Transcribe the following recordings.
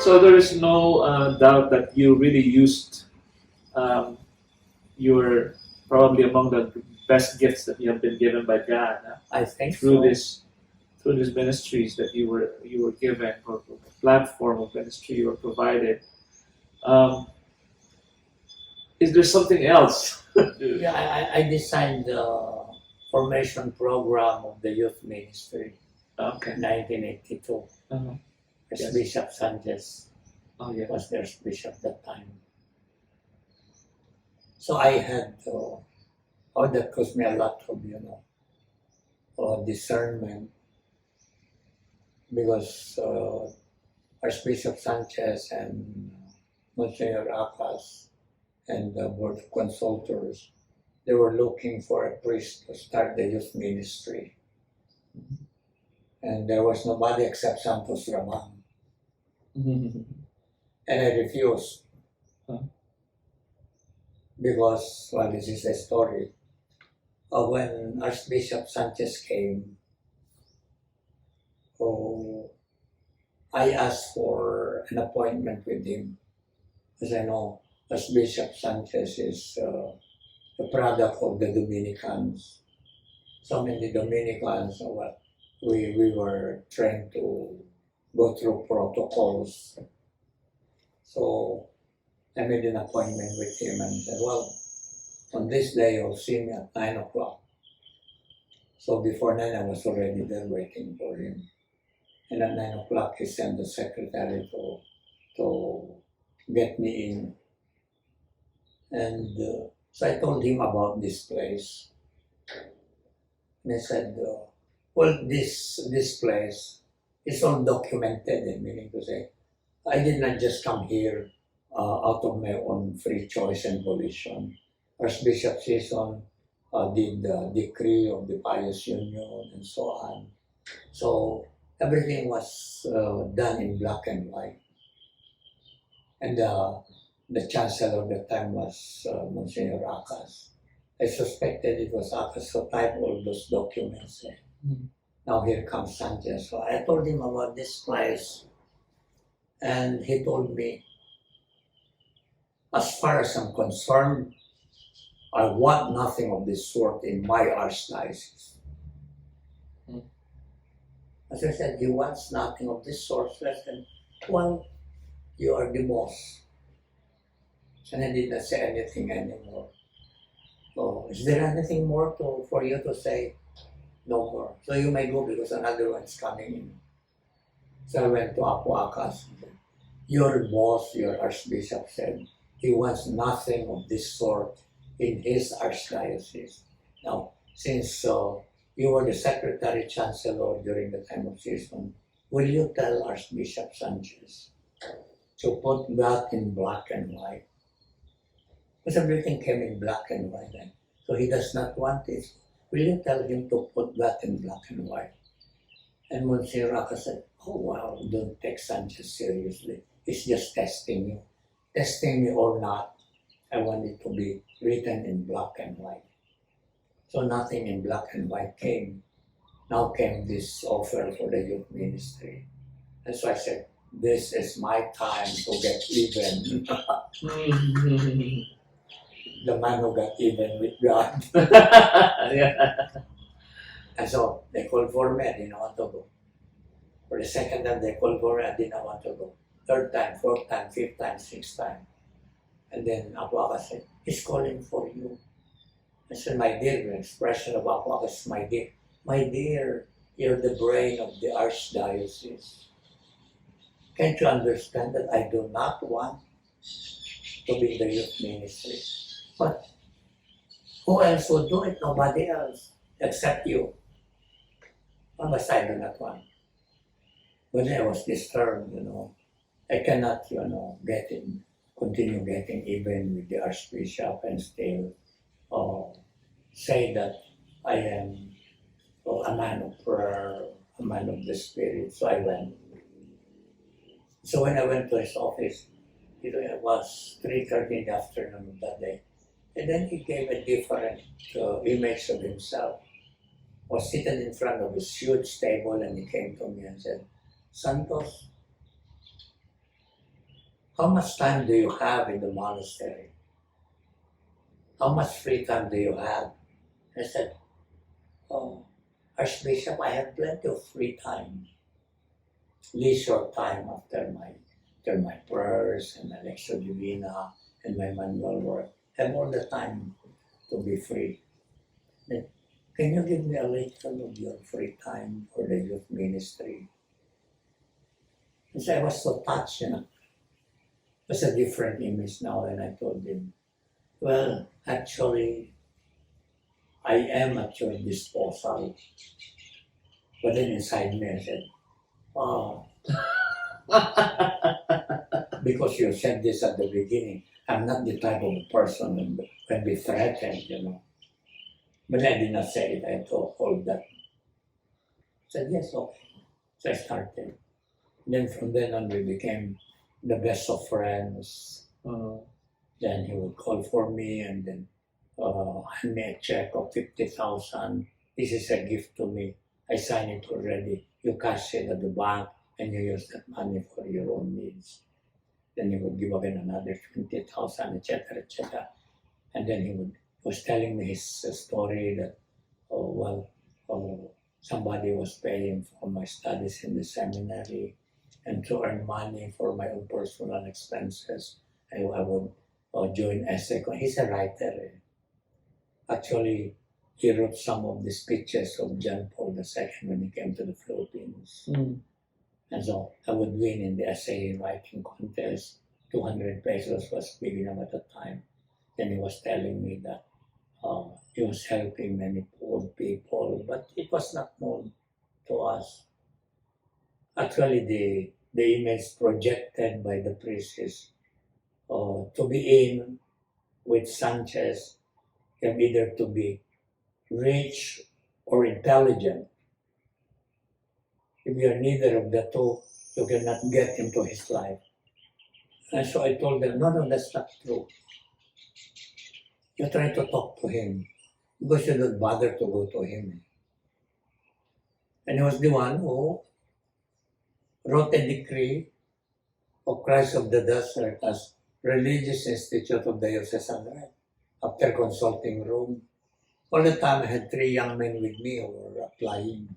So there is no doubt that you really used um, your probably among the best gifts that you have been given by God I think through so. through these ministries that you were given, or the platform of ministry you were provided. Um, is there something else? Yeah, I designed the formation program of the youth ministry Okay. in 1982. Uh-huh. As Yes. Bishop Sanchez Oh yeah. was their bishop that time. So I had that cost me a lot of discernment, because Archbishop Sanchez and Monsignor Akas and the board of consultors, they were looking for a priest to start the youth ministry. And there was nobody except Santos Rabang. And I refused. Huh. Because, well, this is a story. When Archbishop Sanchez came, I asked for an appointment with him. Because I know Archbishop Sanchez is the product of the Dominicans. So many Dominicans, we were trained to go through protocols. So I made an appointment with him and said, well, on this day you'll see me at 9 o'clock. So before 9 I was already there waiting for him. And at 9 o'clock he sent the secretary to get me in. And so I told him about this place. And he said, well, this place is all documented, meaning to say, I did not just come here out of my own free choice and volition. Archbishop Season did the decree of the Pious Union and so on. So everything was done in black and white. And the chancellor at the time was Monsignor Akas. I suspected it was Akas who typed all those documents. Now here comes Sanchez. So I told him about this place. And he told me, as far as I'm concerned, I want nothing of this sort in my archdiocese. As I said, he wants nothing of this sort. So I said, well, you are the boss. And I did not say anything anymore. So, is there anything more for you to say? No more. So you may go because another one's coming in. So I went to Apuacas. Your boss, your archbishop said, he wants nothing of this sort in his archdiocese. Now, since you were the secretary chancellor during the time of season, will you tell Archbishop Sanchez to put that in black and white? Because everything came in black and white, right? So he does not want it. Will you tell him to put that in black and white? And Monsignor Raka said, oh wow, don't take Sanchez seriously. He's just testing you. Testing me or not, I want it to be written in black and white. So nothing in black and white came. Now came this offer for the youth ministry. And so I said, this is my time to get even. The man who got even with God. Yeah. And so they called for me, I didn't want to go. For the second time they called for me, I didn't want to go. Third time, fourth time, fifth time, sixth time. And then Apuaka said, he's calling for you. I said, my dear, the expression of Apuaka is my dear. My dear, you're the brain of the archdiocese. Can't you understand that I do not want to be in the youth ministry? But who else would do it? Nobody else, except you. But I do not want. But then I was disturbed, I cannot, continue getting even with the Archbishop and still say that I am a man of prayer, a man of the Spirit. So I went. So when I went to his office, it was 3:30 in the afternoon of that day. And then he gave a different image of himself. Was seated in front of his huge table and he came to me and said, Santos, how much time do you have in the monastery? How much free time do you have? I said, oh, Archbishop, I have plenty of free time, leisure time after my prayers and my lectio divina and my manual work. I have all the time to be free. Then, can you give me a little of your free time for the youth ministry? Because I was so touched, you know. It was a different image now, and I told him, well, actually, I am at your disposal. But then inside me, I said, oh, because you said this at the beginning, I'm not the type of person who can be threatened, you know. But I did not say it. I told that. I said, yes, okay. So I started. Then from then on, we became the best of friends. Then he would call for me and then hand me a check of 50,000. This is a gift to me. I signed it already. You cash it at the bank and you use that money for your own needs. Then he would give again another 20,000, etc., etc. And then he was telling me his story that, somebody was paying for my studies in the seminary and to earn money for my own personal expenses. I would join essay. He's a writer. Actually, he wrote some of the speeches of John Paul II when he came to the Philippines. And so I would win in the essay writing contest. 200 pesos was big enough at the time. Then he was telling me that he was helping many poor people, but it was not known to us. Actually, the image projected by the priest is to be in with Sanchez, you have either to be rich or intelligent. If you are neither of the two, you cannot get into his life. And so I told them, no, that's not true. You try to talk to him because you don't bother to go to him. And he was the one who wrote a decree of Christ of the Desert as religious institute of the diocesan right after consulting Rome. All the time I had 3 young men with me who were applying.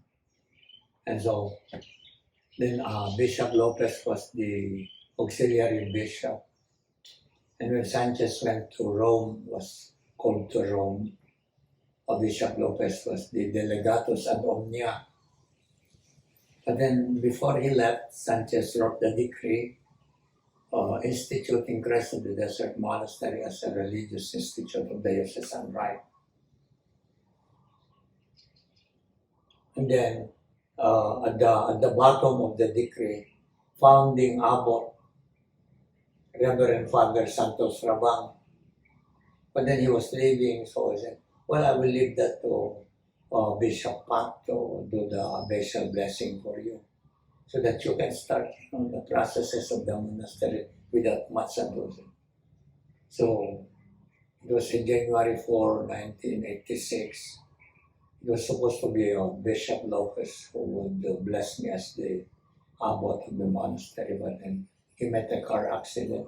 And so then Bishop Lopez was the auxiliary bishop. And when Sanchez went to Rome, was called to Rome, Bishop Lopez was the delegatus ad omnia. But then before he left, Sanchez wrote the decree instituting Christ of the Desert Monastery as a religious institute of diocesan right. And then at the bottom of the decree, founding Abbot, Reverend Father Santos Rabang. But then he was leaving, so I said, well, I will leave that to Bishop Pat to do the abbatial blessing for you, so that you can start the processes of the monastery without much ado. So it was in January 4, 1986. It was supposed to be Bishop Lopez who would bless me as the abbot of the monastery, but then he met a car accident.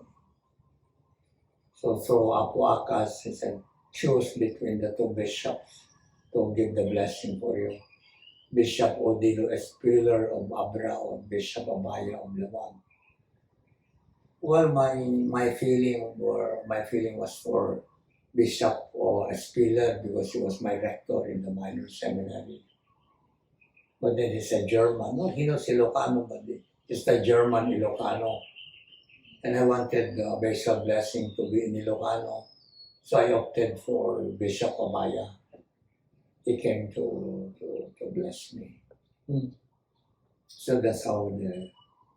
So through Apo Akas, he said, choose between the 2 bishops to give the blessing for you. Bishop Odilo Espiller of Abra or Bishop Abaya of Laban. Well, my feeling was for Bishop Espiller because he was my rector in the minor seminary. But then he said German. No, he knows Ilocano, but it's the German Ilocano. And I wanted the abbatial blessing to be in Ilocano. So I opted for Bishop Abaya. He came to bless me. So that's how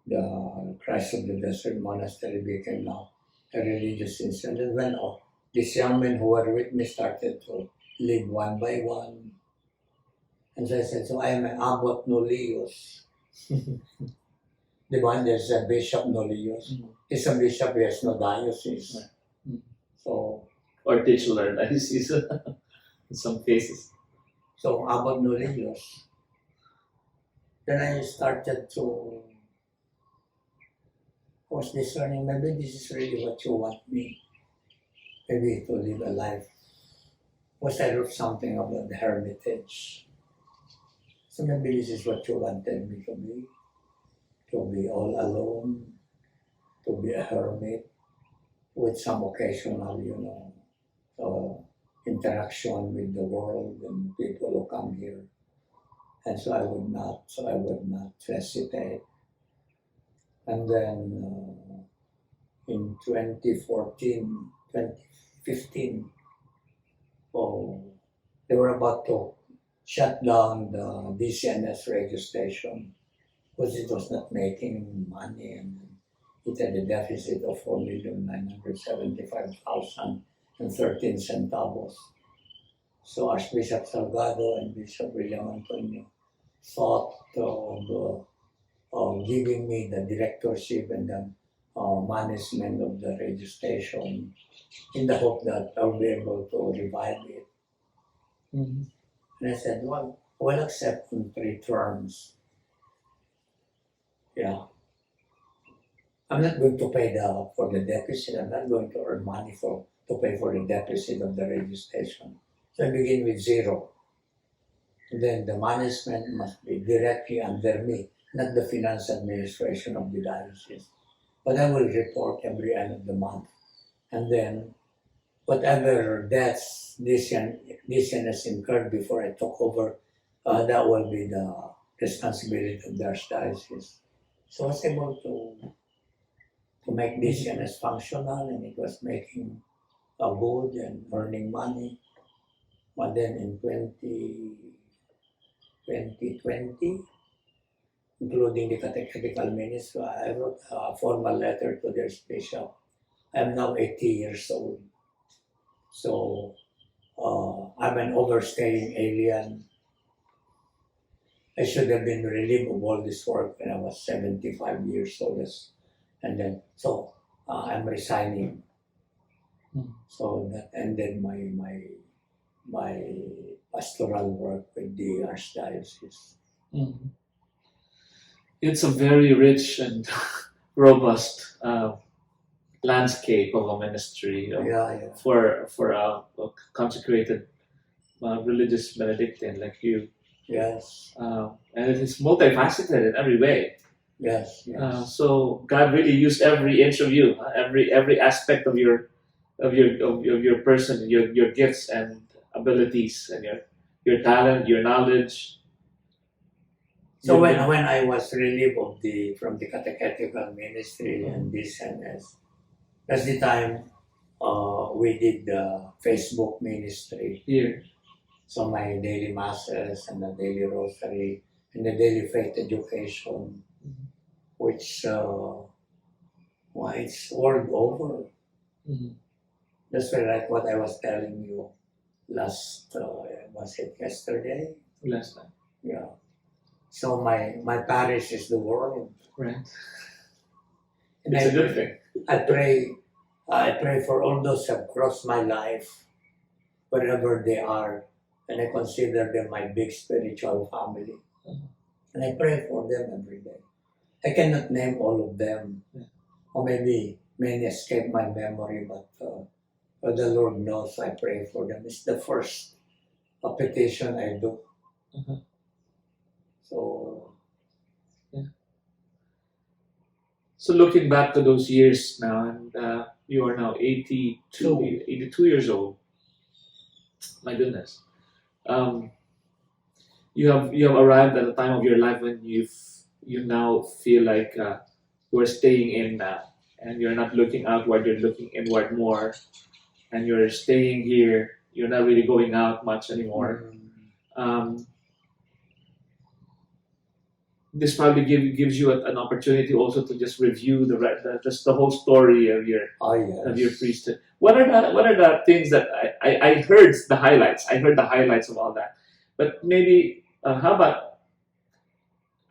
the Christ of the Desert Monastery became now a religious institute. And when these young men who were with me started to live one by one. And so I said, so I am an Abbot Nolius. The one, there's a Bishop Nolius. He's a bishop, he has no diocese. So, or titular diocese in some cases. So Abbot Nolius. Then I started to was discerning, maybe this is really what you want me, maybe to live a life. Was I wrote something about the hermitage. So maybe this is what you wanted me to be all alone, to be a hermit with some occasional, interaction with the world and people who come here. And so I would not hesitate. And then in 2014, 2015, they were about to shut down the DCNS radio station because it was not making money and it had a deficit of 4,975,013 centavos. So Archbishop Salgado and Bishop William Antonio thought of giving me the directorship and the management of the radio station in the hope that I'll be able to revive it. Mm-hmm. And I said, well, we'll accept in 3 terms. Yeah. I'm not going to pay for the deficit. I'm not going to earn money to pay for the deficit of the radio station. So I begin with 0. And then the management must be directly under me, not the finance administration of the diocese. But I will report every end of the month. And then whatever debts this has incurred before I took over, that will be the responsibility of the archdiocese. So I was able to make DCNS functional, and it was making a good and earning money. But then in 2020, including the catechetical ministry, I wrote a formal letter to their bishop. I'm now 80 years old. So I'm an overstaying alien. I should have been relieved of all this work when I was 75 years old. And then, so I'm resigning. So that ended my pastoral work with the archdiocese. Mm-hmm. It's a very rich and robust landscape of a ministry for a consecrated religious Benedictine like you. Yes. And it is multifaceted in every way. Yes. So God really used every inch of you, every aspect of your person, your gifts and abilities, and your talent, your knowledge. So when I was relieved from the catechetical ministry and this and that's the time we did the Facebook ministry here. So my daily masses and the daily rosary and the daily faith education, which it's world over. Mm-hmm. That's like what I was telling you last, was it yesterday? Last time. Yeah. So my parish is the world. Right. And it's a good thing. I pray for all those who have crossed my life, wherever they are, and I consider them my big spiritual family. Mm-hmm. And I pray for them every day. I cannot name all of them, or maybe many escape my memory, but the Lord knows I pray for them. It's the first petition I do. Mm-hmm. So looking back to those years now, and you are now 82 years old. My goodness, you have arrived at a time of your life when you now feel like you are staying in now, and you're not looking outward. You're looking inward more, and you're staying here. You're not really going out much anymore. This probably gives you an opportunity also to just review the whole story of your priesthood. What are the things that I heard the highlights? I heard the highlights of all that, but maybe how about,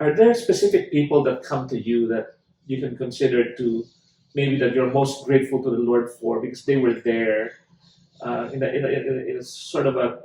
are there specific people that come to you that you can consider to maybe that you're most grateful to the Lord for because they were there in a sort of a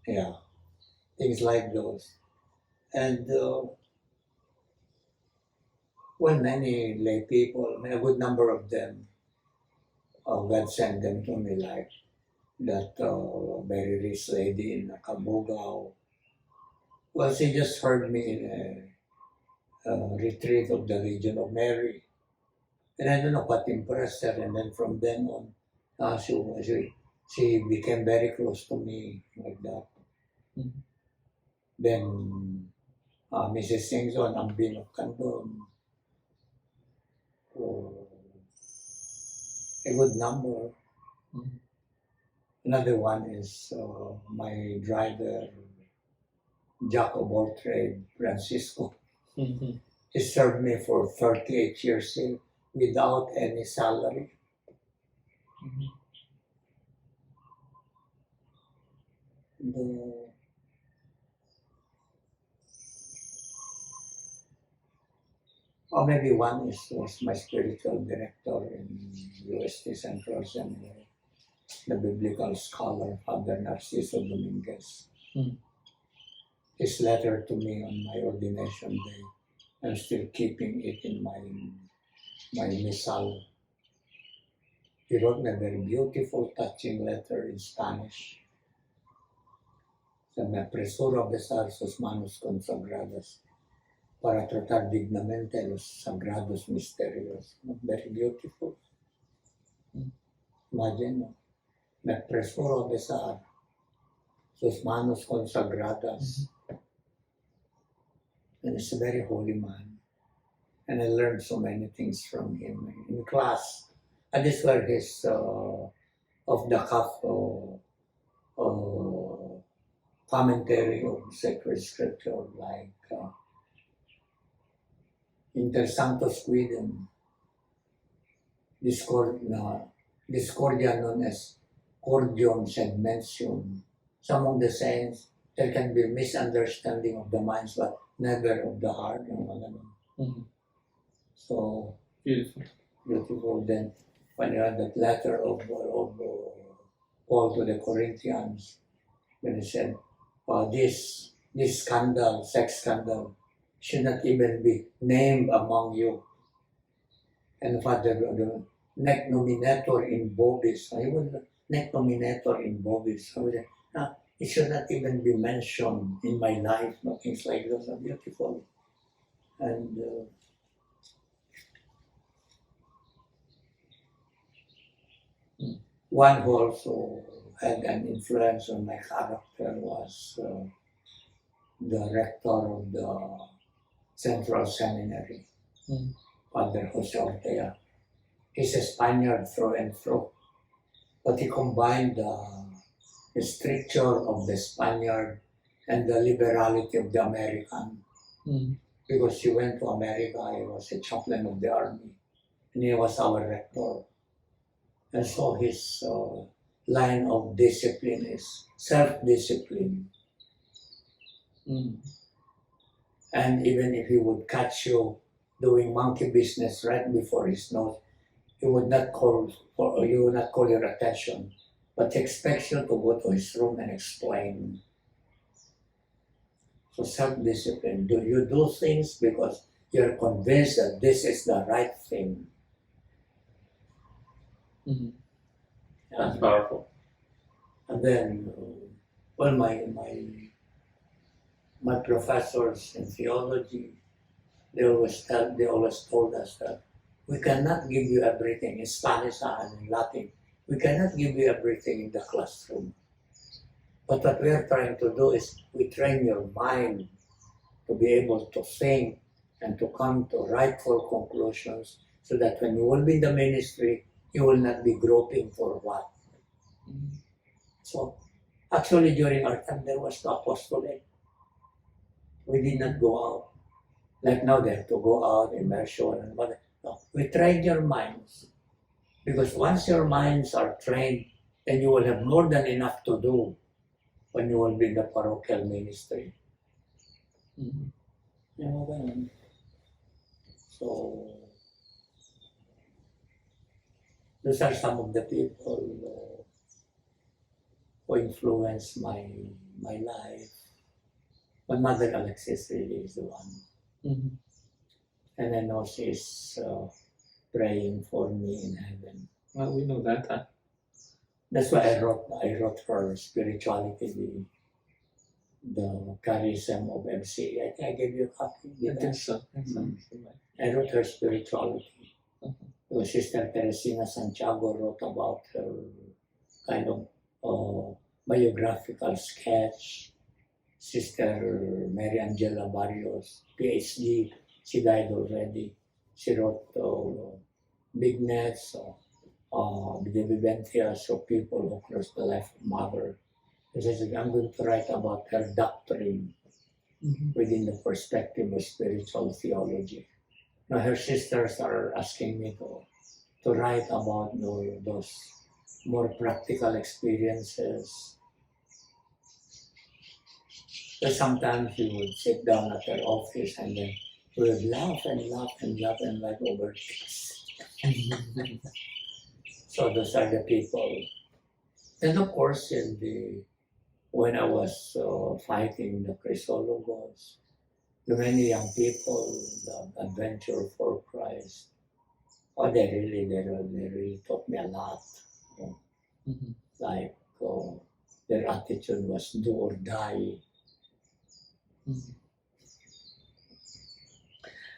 Yeah, things like those. And well, many lay people, I mean, a good number of them, God sent them to me, like that very rich lady in Kabugao. Well, she just heard me in a retreat of the Legion of Mary. And I don't know what impressed her. And then from then on, she became very close to me, like that. Mhm. Then Mrs. Singson, ang binok kandon. A good number. Mhm. Another one is my driver, Jack of all trade, Francisco. Mhm. He served me for 38 years without any salary. Mhm. The, or maybe one was my spiritual director in UST Central Seminary, the biblical scholar, Father Narciso Dominguez. Hmm. His letter to me on my ordination day, I'm still keeping it in my missal. He wrote me a very beautiful, touching letter in Spanish. Se me apresuro a besar sus manos consagradas para tratar dignamente los sagrados misterios. Very beautiful. Imagine, no? Me apresuro a besar sus manos consagradas. And he's a very holy man. And I learned so many things from him in class. And these were his of the cuff commentary of sacred scripture, like Inter Sanctos Quidem, Discordia non est cordium sed mensium. Some of the saints, there can be misunderstanding of the minds, but never of the heart. Mhm. So Beautiful. beautiful. Then when you had that letter of Paul to the Corinthians, when he said, this scandal, sex scandal, should not even be named among you. And Father, nec nominator in vobis. I was nec nominator in vobis. I was it should not even be mentioned in my life. No, things like those are beautiful. And one who also had an influence on my character was the rector of the Central Seminary, Father Jose Ortega. He's a Spaniard through and through, but he combined the stricture of the Spaniard and the liberality of the American. Because he went to America, he was a chaplain of the army, and he was our rector. And so his line of discipline is self-discipline. And even if he would catch you doing monkey business right before his nose, he would not call your attention, but he expects you to go to his room and explain. So self-discipline. Do you do things because you're convinced that this is the right thing? That's powerful. And then, well, my professors in theology, they always told us that we cannot give you everything in Spanish and in Latin. We cannot give you everything in the classroom. But what we are trying to do is we train your mind to be able to think and to come to rightful conclusions so that when you will be in the ministry, you will not be groping for what. So actually during our time, there was no apostolate. We did not go out. Like now they have to go out, immersion and whatever. No, we train your minds. Because once your minds are trained, then you will have more than enough to do when you will be in the parochial ministry. You know what I mean? So those are some of the people who influenced my life. My mother, Alexis, really is the one. Mhm. And I know she's praying for me in heaven. Well, we know that, huh? That's why I wrote her spirituality, the charism of MC. I think I gave you a copy. I think so. I wrote her spirituality. Mhm. Sister Teresina Santiago wrote about her kind of biographical sketch. Sister Mary Angela Barrios, PhD, she died already. She wrote Big Nets, the vivencias of people who crossed the life of Mother. And she said, I'm going to write about her doctrine within the perspective of spiritual theology. Now her sisters are asking me to write about those more practical experiences. So sometimes we would sit down at her office and then we would laugh and laugh and laugh and laugh over things. So those are the people. And of course, when I was fighting the Christologos, the many young people, the adventure for Christ, they really taught me a lot. Mhm. Like their attitude was do or die. Mhm.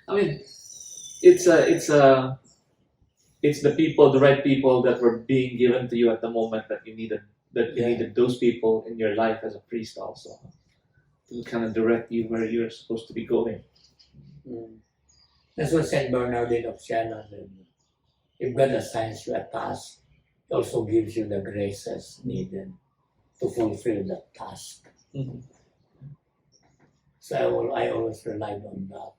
I mean, it's the people, the right people that were being given to you at the moment that you needed. That you Yeah. needed those people in your life as a priest also to kind of direct you where you're supposed to be going. That's what Saint Bernardine of Siena said. If God assigns you a task, He also gives you the graces needed to fulfill that task. Mhm. So I always relied on that.